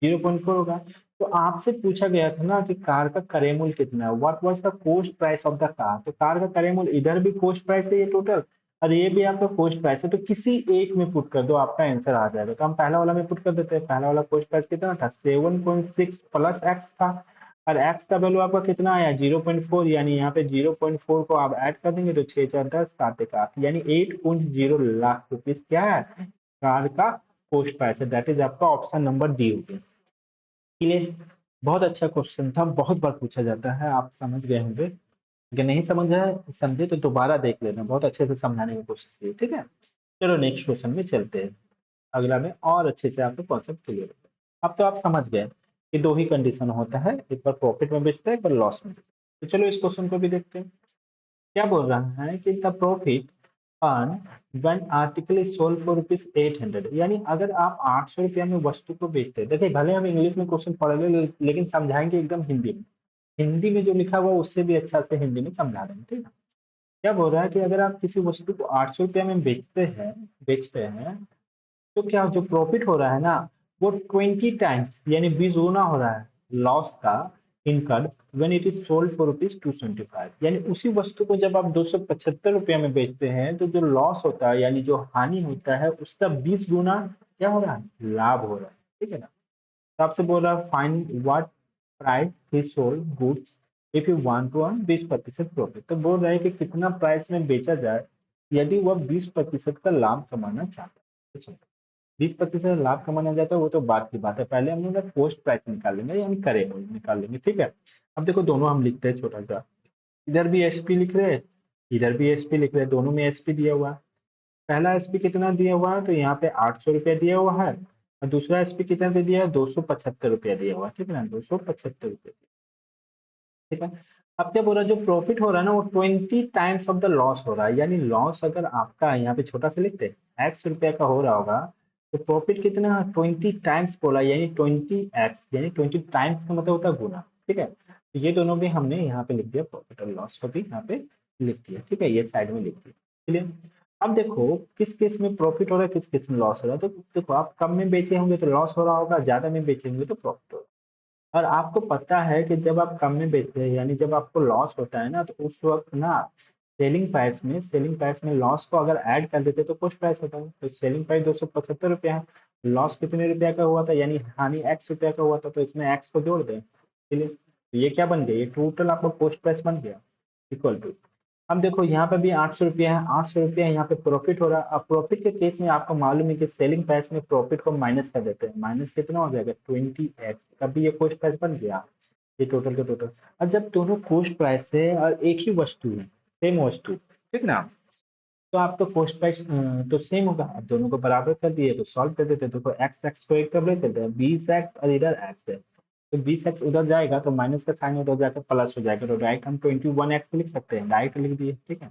0.4 होगा। तो आपसे पूछा गया था ना कि कार का क्रय मूल्य कितना है, what was the cost price of the car, तो कार का क्रय मूल्य इधर भी कॉस्ट प्राइस है ये टोटल, और ये भी आपका कॉस्ट प्राइस है, तो किसी एक में पुट कर दो, आपका आंसर आ जाएगा। तो हम पहला वाला में पुट कर देते हैं, पहला वाला कॉस्ट प्राइस कितना था, 7.6 प्लस एक्स था, और एक्स का वैल्यू आपका कितना आया, 0.4, यानी यहाँ पे 0.4 को आप ऐड कर देंगे तो 6 4 10 7 1 8, यानी 8.0 लाख रुपीज क्या है, कार का कॉस्ट प्राइस है, दैट इज आपका ऑप्शन नंबर डी हो गया। क्लियर, बहुत अच्छा क्वेश्चन था, बहुत बार पूछा जाता है, आप समझ गए होंगे, अगर नहीं समझे तो दोबारा देख लेना, बहुत अच्छे से समझाने की कोशिश की, ठीक है। चलो नेक्स्ट क्वेश्चन में चलते हैं, अगला में और अच्छे से आपको कॉन्सेप्ट क्लियर होगा। अब तो आप समझ गए कि दो ही कंडीशन होता है, एक बार प्रॉफिट में बेचता है, एक बार लॉस में बेचता है। तो चलो इस क्वेश्चन को भी देखते हैं। क्या बोल रहा है कि the profit earn when article is sold for ₹800, यानी अगर आप 800 रुपया में वस्तु को बेचते हैं, देखिए भले हम इंग्लिश में क्वेश्चन पढ़ ले लेकिन समझाएंगे एकदम हिंदी में। हिंदी में जो लिखा हुआ उससे भी अच्छा से हिंदी में समझा रहे हैं, ठीक है। क्या बोल रहा है कि अगर आप किसी वस्तु को 800 रुपया में बेचते हैं तो क्या जो प्रॉफिट हो रहा है ना, वो 20 टाइम्स यानी 20 गुना हो रहा है लॉस का incurred when it is sold for ₹225, यानी उसी वस्तु को जब आप 275 रुपया में बेचते हैं तो जो लॉस होता है यानी जो हानि होता है उसका 20 गुना क्या हो रहा है, लाभ हो रहा है, ठीक है ना। तो आपसे बोल रहा है find what price he sold goods if you want to earn 20% profit, तो बोल रहा है कि कितना प्राइस में बेचा जाए यदि वह 20% का लाभ कमाना चाहता है, ठीक है। 20% लाभ कमाना जाता है वो तो बात की बात है, पहले हम लोग पोस्ट प्राइस निकाल लेंगे यानी करे हुए निकाल लेंगे, ठीक है। अब देखो दोनों हम लिखते हैं छोटा सा, इधर भी एसपी लिख रहे हैं, इधर भी एसपी लिख रहे हैं, दोनों में एसपी दिया हुआ है। पहला एसपी कितना दिया हुआ है, तो यहाँ पे 800 रुपया दिया हुआ है, और दूसरा एसपी कितना दे दिया है, 275 रुपया दिया हुआ है, ठीक है ना, 275 रुपया, ठीक है। अब क्या बोल रहा है, जो प्रॉफिट हो रहा है ना वो 20 टाइम्स ऑफ द लॉस हो रहा है, यानी लॉस अगर आपका यहाँ पे छोटा सा लिखते हैं एक्स रुपया का हो रहा होगा तो प्रॉफिट कितना 20 टाइम्स बोला, यानी 20x, यानी 20 टाइम्स का मतलब होता है गुना, ठीक है। तो ये दोनों भी हमने यहाँ पे लिख दिया, प्रॉफिट और लॉस को भी यहाँ पे लिख दिया, ठीक है, ये साइड में लिख दिया, चलिए। अब देखो किस केस में प्रॉफिट हो रहा है, किस केस में लॉस हो रहा है, तो देखो आप कम में बेचे होंगे तो लॉस हो रहा होगा, ज्यादा में बेचे होंगे तो प्रॉफिट होगा। और आपको पता है कि जब आप कम में बेचते हैं यानी जब आपको लॉस होता है ना तो उस वक्त ना सेलिंग प्राइस में लॉस को अगर ऐड कर देते तो कॉस्ट प्राइस होता है, तो सेलिंग प्राइस 275 रुपया है, लॉस कितने रुपया का हुआ था यानी हानि एक्स रुपया का हुआ था, तो इसमें एक्स को जोड़ दें, चलिए तो ये क्या बन गया, ये टोटल आपका कॉस्ट प्राइस बन गया इक्वल टू। अब देखो यहाँ पे भी 800 रुपया है, 800 रुपया यहाँ पे प्रॉफिट हो रहा है। अब प्रॉफिट के केस में आपको मालूम है कि सेलिंग प्राइस में प्रॉफिट को माइनस कर देते हैं, माइनस कितना हो जाएगा 20x, अभी ये कॉस्ट प्राइस बन गया, ये टोटल का टोटल। और जब दोनों कॉस्ट प्राइस है और एक ही वस्तु है, सेम वस्तु, ठीक ना, तो आपका कॉस्ट प्राइस तो सेम होगा। अब दोनों को बराबर कर दिए तो सॉल्व कर देते हैं, देखो एक्स एक्स को एक तरफ ले चलते हैं, 20x और इधर एक्स है, तो 20x उधर जाएगा तो माइनस का साइन उधर जाकर प्लस हो जाएगा, तो डायरेक्ट हम 21x लिख सकते हैं, डायरेक्ट लिख दिए, ठीक है।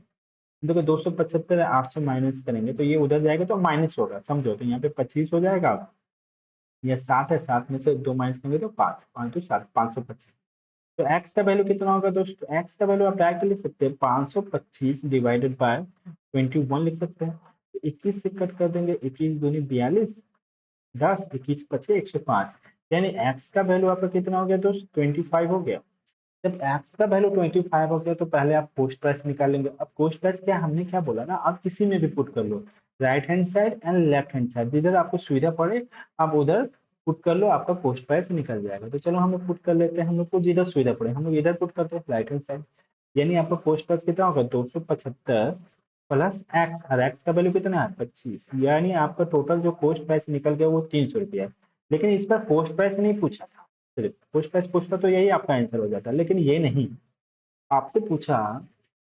देखो 275 8 से माइनस करेंगे तो ये उधर जाएगा तो माइनस होगा, समझो, तो यहाँ पे 25 हो जाएगा, ये 7 है, 7 में से 2 माइनस करेंगे तो 5, 5 तो 7, 525। तो x का वैल्यू कितना होगा दोस्तों, x का वैल्यू आप डायरेक्ट लिख सकते हैं, 525 डिवाइडेड बाय 21 लिख सकते हैं। तो 21 से कट कर देंगे, 21 दूनी 42, 10, 21 पचे 105, यानी x का वैल्यू आपका कितना हो गया दोस्त, 25 हो गया। जब एक्स का वैल्यू 25 हो गया तो पहले आप कॉस्ट प्राइस निकालेंगे। अब कॉस्ट प्राइस क्या, हमने क्या बोला ना, आप किसी में भी पुट कर लो, right hand side and left hand side, जिधर आपको सुविधा पड़े आप उधर पुट कर लो, आपका कॉस्ट प्राइस निकल जाएगा। तो चलो हम लोग पुट कर लेते हैं, हम लोग को जिधर सुविधा पड़े हम लोग इधर पुट करते हैं, राइट हैंड साइड, यानी आपका कॉस्ट प्राइस कितना होगा 275 प्लस एक्स, और एक्स का वैल्यू कितना है 25, यानी आपका टोटल जो कॉस्ट प्राइस निकल गया वो 300 रुपया है। लेकिन इस पर कॉस्ट प्राइस नहीं पूछा था, सिर्फ कॉस्ट प्राइस पूछता तो यही आपका आंसर हो जाता, लेकिन ये नहीं, आपसे पूछा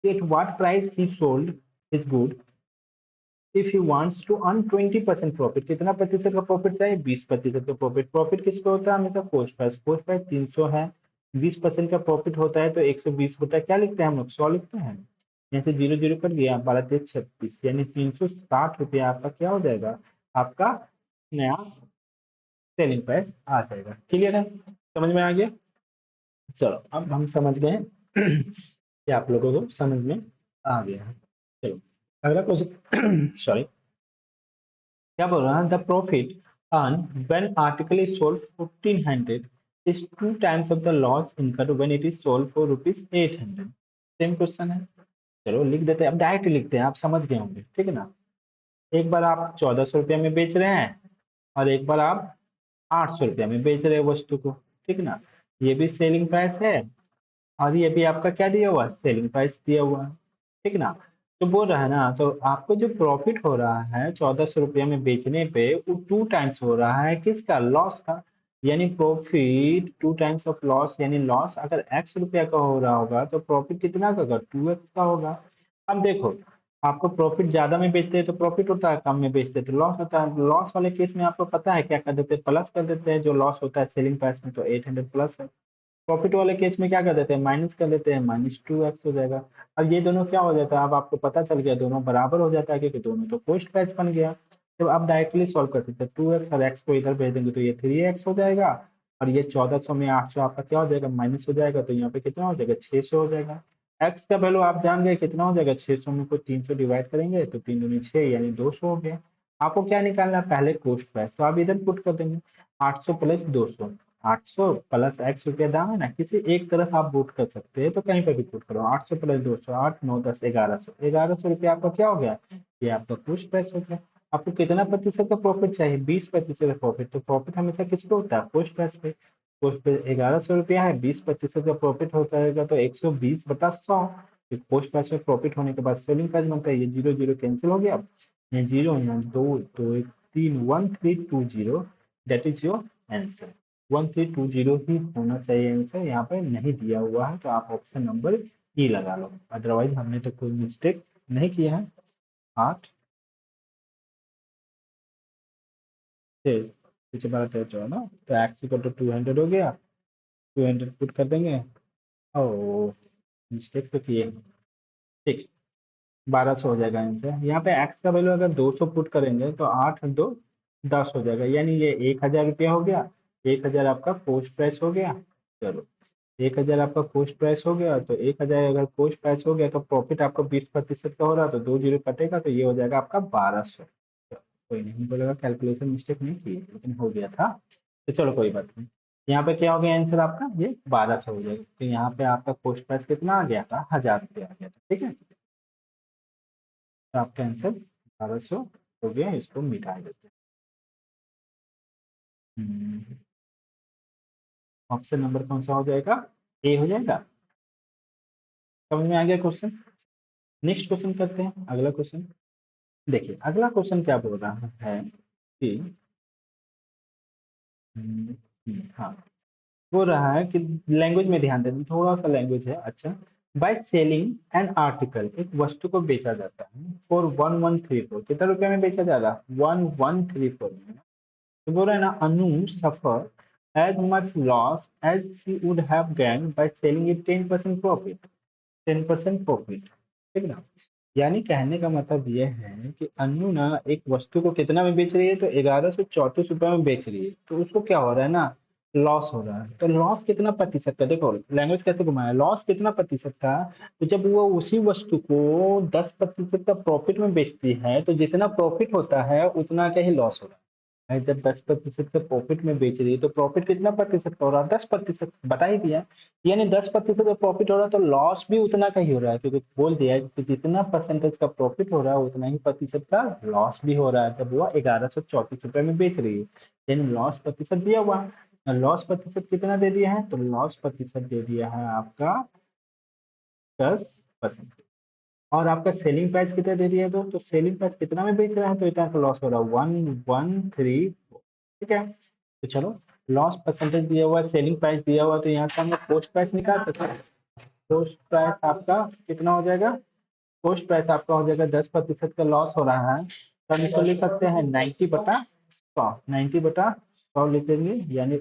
कि at what price he sold his good if he wants to earn 20% profit, कितना प्रतिशत का प्रॉफिट चाहिए, 20% का प्रॉफिट। प्रॉफिट किस पे होता है हमेशा, कॉस्ट प्राइस 300 है, 20% का प्रॉफिट होता है तो 120 होता है, क्या लिखते हैं हम लोग 100 लिखते हैं, यहाँ से जीरो जीरो कट गया, 12×3 = 36, यानी 360 रुपया आपका क्या हो जाएगा, आपका नया सेलिंग प्राइस आ जाएगा। क्लियर है, समझ में आ गया। चलो अब हम समझ गए कि आप लोगों को समझ में आ गया है। चलो अगला क्वेश्चन सॉरी, क्या बोल रहा है, the profit earn when article is sold 1500 is 2 times of the loss incurred when it is sold for ₹800, same question है। चलो लिख देते हैं, अब डायरेक्ट लिखते हैं, आप समझ गए होंगे, ठीक है ना। एक बार आप 1400 रुपया में बेच रहे हैं और एक बार आप 800 रुपया में बेच रहे हैं वस्तु को, ठीक है ना, ये भी सेलिंग प्राइस है और ये भी आपका क्या दिया हुआ है, सेलिंग प्राइस दिया हुआ है, ठीक ना। तो बोल रहा है ना, तो आपको जो प्रॉफिट हो रहा है 1400 रुपये में बेचने पे वो 2 टाइम्स हो रहा है किसका, लॉस का, यानी प्रॉफिट 2 टाइम्स ऑफ लॉस, यानी लॉस अगर एक्स रुपया का हो रहा होगा तो प्रॉफिट कितना का होगा, 2x का होगा। अब देखो आपको प्रॉफिट ज्यादा में बेचते हैं तो प्रॉफिट होता है, कम में बेचते हैं तो लॉस होता है। लॉस वाले केस में आपको पता है क्या कर देते हैं, प्लस कर देते हैं, जो लॉस होता है सेलिंग प्राइस में तो 800 प्लस है, प्रॉफिट वाले केस में क्या कर देते हैं, माइनस कर देते हैं, -2x हो जाएगा। अब ये दोनों क्या हो जाता है, अब आपको पता चल गया दोनों बराबर हो जाता है क्योंकि दोनों तो पोस्ट प्राइस बन गया। तो आप डायरेक्टली सॉल्व कर सकते हैं, 2x और x को इधर भेज देंगे तो ये 3x हो जाएगा, और ये 1400 में 800 आपका क्या हो जाएगा, माइनस हो जाएगा, तो यहाँ पे कितना हो जाएगा, 600 हो जाएगा। x का वैल्यू आप जान गए कितना हो जाएगा, 600 में को 300 डिवाइड करेंगे तो 3 दूनी 6 यानी 200 हो गया। आपको क्या निकालना है, पहले कोस्ट प्राइस, तो आप इधर पुट कर देंगे 800 प्लस 200, 800 प्लस x रुपया दाम है ना, किसी एक तरफ आप पुट कर सकते हैं तो कहीं पर भी पुट करो, 800 प्लस 200, 8 9 10 1100, 1100 रुपया आपका क्या हो गया, ये आपका कोस्ट प्राइस हो गया। आपको कितना प्रतिशत का प्रॉफिट चाहिए, 20% का प्रॉफिट, तो प्रॉफिट हमेशा किसको होता है, पोस्ट प्राइस पे। पोस्ट पे 1100 रुपया है, 20% का प्रॉफिट होता है तो 120/100। पोस्ट प्राइस में प्रॉफिट होने के बाद सेलिंग प्राइस बनता है, ये जीरो जीरो कैंसिल हो गया, ये जीरो यहाँ दो दो एक तीन 1320, दैट इज योर आंसर। 1320 ही होना चाहिए आंसर, यहाँ पर नहीं दिया हुआ है तो आप ऑप्शन नंबर ई लगा लो, अदरवाइज हमने तो कोई मिस्टेक नहीं किया है। 8 से पीछे बारह तेरह चौदह ना, तो एक्स इक्वल टू 200 हो गया, 200 पुट कर देंगे। ओ मिस्टेक तो किए, ठीक, 1200 हो जाएगा आंसर। यहाँ पे एक्स का वैल्यू अगर 200 पुट करेंगे तो 8 2 10 हो जाएगा, यानी ये 1000 रुपया हो गया, 1000 आपका पोस्ट प्राइस हो गया। चलो 1000 आपका पोस्ट प्राइस हो गया, तो 1000 अगर पोस्ट प्राइस हो गया तो प्रॉफिट आपका 20% का हो रहा है, तो दो जीरो कटेगा तो ये हो जाएगा आपका 1200। कोई नहीं बोलेगा कैलकुलेशन मिस्टेक नहीं की, लेकिन हो गया था, तो चलो कोई बात नहीं। यहाँ पे क्या हो गया आंसर आपका, ये 1200 हो जाएगा, तो यहाँ पे आपका पोस्ट प्राइस कितना आ गया था, 1000 रुपया आ गया था, ठीक है। तो आपका आंसर 1200 हो गया, इसको मिटा देते हैं। ऑप्शन नंबर कौन सा हो जाएगा, ए हो जाएगा। समझ में आ गया क्वेश्चन। नेक्स्ट क्वेश्चन करते हैं, अगला क्वेश्चन। देखिए अगला क्वेश्चन क्या बोल रहा है कि हाँ, बोल रहा है कि लैंग्वेज में ध्यान देना, थोड़ा सा लैंग्वेज है अच्छा। बाय सेलिंग एन आर्टिकल, एक वस्तु को बेचा जाता है फॉर 1134, कितना रुपए में बेचा जा रहा है, 1134 में। तो बोल रहा है ना, Anu suffer as much loss as she would have gain by selling it 10% profit, 10% profit, ठीक ना। यानी कहने का मतलब ये है कि अनु ना एक वस्तु को कितना में बेच रही है, तो 1134 रुपये में बेच रही है, तो उसको क्या हो रहा है ना, लॉस हो रहा है। तो लॉस कितना प्रतिशत का, देखो लैंग्वेज कैसे घुमाया, लॉस कितना प्रतिशत का, तो जब वो उसी वस्तु को 10% का प्रॉफिट में बेचती है तो जितना प्रॉफिट होता है उतना का ही लॉस होगा। भाई जब 10% के प्रॉफिट में बेच रही है तो प्रॉफिट कितना प्रतिशत का हो रहा है, 10%, बता ही दिया। यानी 10% का प्रॉफिट हो रहा है तो लॉस भी उतना का ही हो रहा है, क्योंकि बोल दिया है कि जितना परसेंटेज का प्रॉफिट हो रहा है उतना ही प्रतिशत का लॉस भी हो रहा है, जब वो 1134 रुपये में बेच रही है। यानी लॉस प्रतिशत दिया हुआ है, लॉस प्रतिशत कितना दे दिया है, तो लॉस प्रतिशत दे दिया है आपका 10%। और आपका सेलिंग प्राइस कितना दे दिया है, तो सेलिंग प्राइस कितना में बेच रहा है, तो इतना का लॉस हो रहा है 1134, ठीक है। तो चलो लॉस परसेंटेज दिया हुआ है, सेलिंग प्राइस दिया हुआ है, तो यहाँ से हम लोग पोस्ट प्राइस निकाल सकते हैं। पोस्ट प्राइस आपका कितना हो जाएगा, पोस्ट प्राइस आपका हो जाएगा 10% का लॉस हो रहा है, तो हम इसको लिख सकते हैं 90/100, 90/100 लिख देंगे, यानी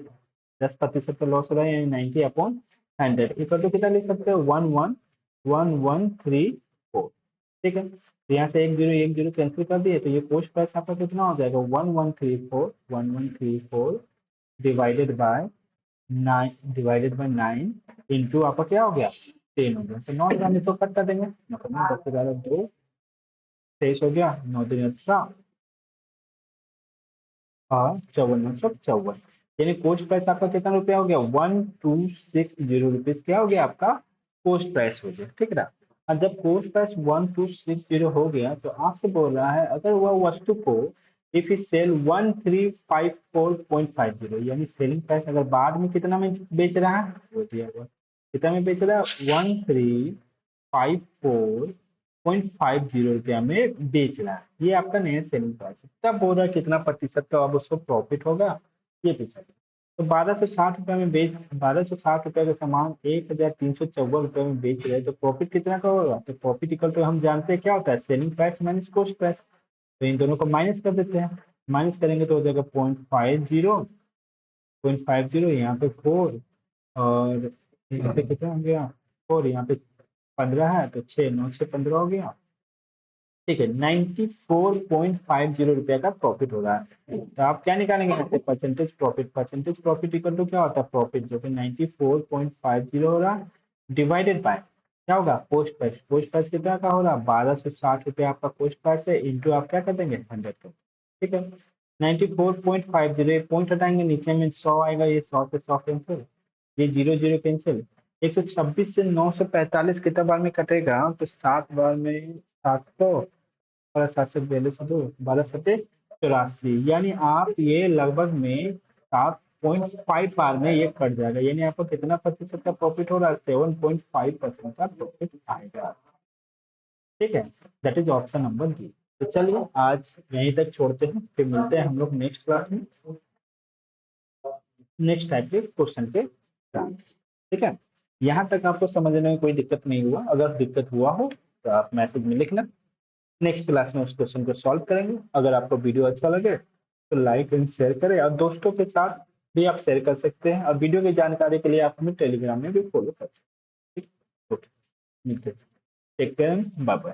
10% का लॉस हो रहा है, यानी 90/100 इक्वल टू कितना लिख सकते हैं, 1134, ठीक है। तो यहाँ से एक जीरो कैंसिल कर दिए, तो ये पोस्ट प्राइस आपका कितना हो जाएगा, 1134 डिवाइडेड बाय 9 इंटू आपका क्या हो गया, 10 हो गया, तो 9 हम इसको कट कर देंगे, मतलब 10 11 2 23 हो गया, 9 3 18 और 54 यानी पोस्ट प्राइस आपका कितना रुपया हो गया, 1260 रुपीज क्या हो गया आपका पोस्ट प्राइस हो गया, ठीक है। और जब पोस्ट प्राइस 1260 हो गया तो आपसे बोल रहा है अगर वह वस्तु को इफ यू सेल 1354.50, यानी सेलिंग प्राइस अगर बाद में कितना में बेच रहा है, वो दिया हुआ कितना में बेच रहा है, 1354.50 रुपया में बेच रहा है, ये आपका नया सेलिंग प्राइस है। तब बोल रहा है कितना प्रतिशत का अब उसको प्रॉफिट होगा, ये पूछा गया। तो 1260 रुपये में बेच 1260 रुपये का सामान 1354 रुपये में बेच रहे हैं, तो प्रॉफिट कितना का होगा, तो प्रॉफिट इक्वल टू हम जानते हैं क्या होता है, selling price minus cost price. तो इन दोनों को माइनस कर देते हैं, माइनस करेंगे तो हो जाएगा 0.50, 0.50 यहाँ पे 4 और यहाँ पे कितना हो गया 4, यहाँ पे 15 है तो 6 9 6 15 हो गया। ठीक है, 94.50 रुपये का प्रॉफिट हो रहा है। तो आप क्या निकालेंगे यहाँ से percentage profit. Percentage profit equal to क्या होता है प्रॉफिट, जो कि 94.50 हो रहा है डिवाइडेड बाय क्या होगा पोस्ट प्राइस। पोस्ट प्राइस कितना का हो रहा है 1260 रुपये आपका पोस्ट प्राइस है, इंटू आप क्या कर देंगे 100 को। ठीक है, 94.50 पॉइंट हटाएंगे नीचे में 100 आएगा, ये 100 से 100 कैंसिल, ये 0 0 कैंसिल। 126 से 945 कितना बार में कटेगा, तो 7 बार में 700 और 742 बारह सत्ते 84, यानी आप ये लगभग में 7.5 बार में ये कट जाएगा, यानी आपको कितना प्रतिशत का प्रॉफिट हो रहा है 7.5% का प्रॉफिट आएगा। ठीक है, that is option number B. तो चलिए आज यहीं तक छोड़ते हैं, फिर मिलते हैं हम लोग नेक्स्ट क्लास में नेक्स्ट टाइप के क्वेश्चन के साथ। ठीक है, यहाँ तक आपको समझने में कोई दिक्कत नहीं हुआ, अगर दिक्कत हुआ हो तो आप मैसेज में लिखना, नेक्स्ट क्लास में उस क्वेश्चन को सॉल्व करेंगे। अगर आपको वीडियो अच्छा लगे तो लाइक एंड शेयर करें, और दोस्तों के साथ भी आप शेयर कर सकते हैं, और वीडियो की जानकारी के लिए आप हमें टेलीग्राम में भी फॉलो कर सकते हैं। ठीक, ओके, मिलते हैं, टेक केयर, बाय बाय।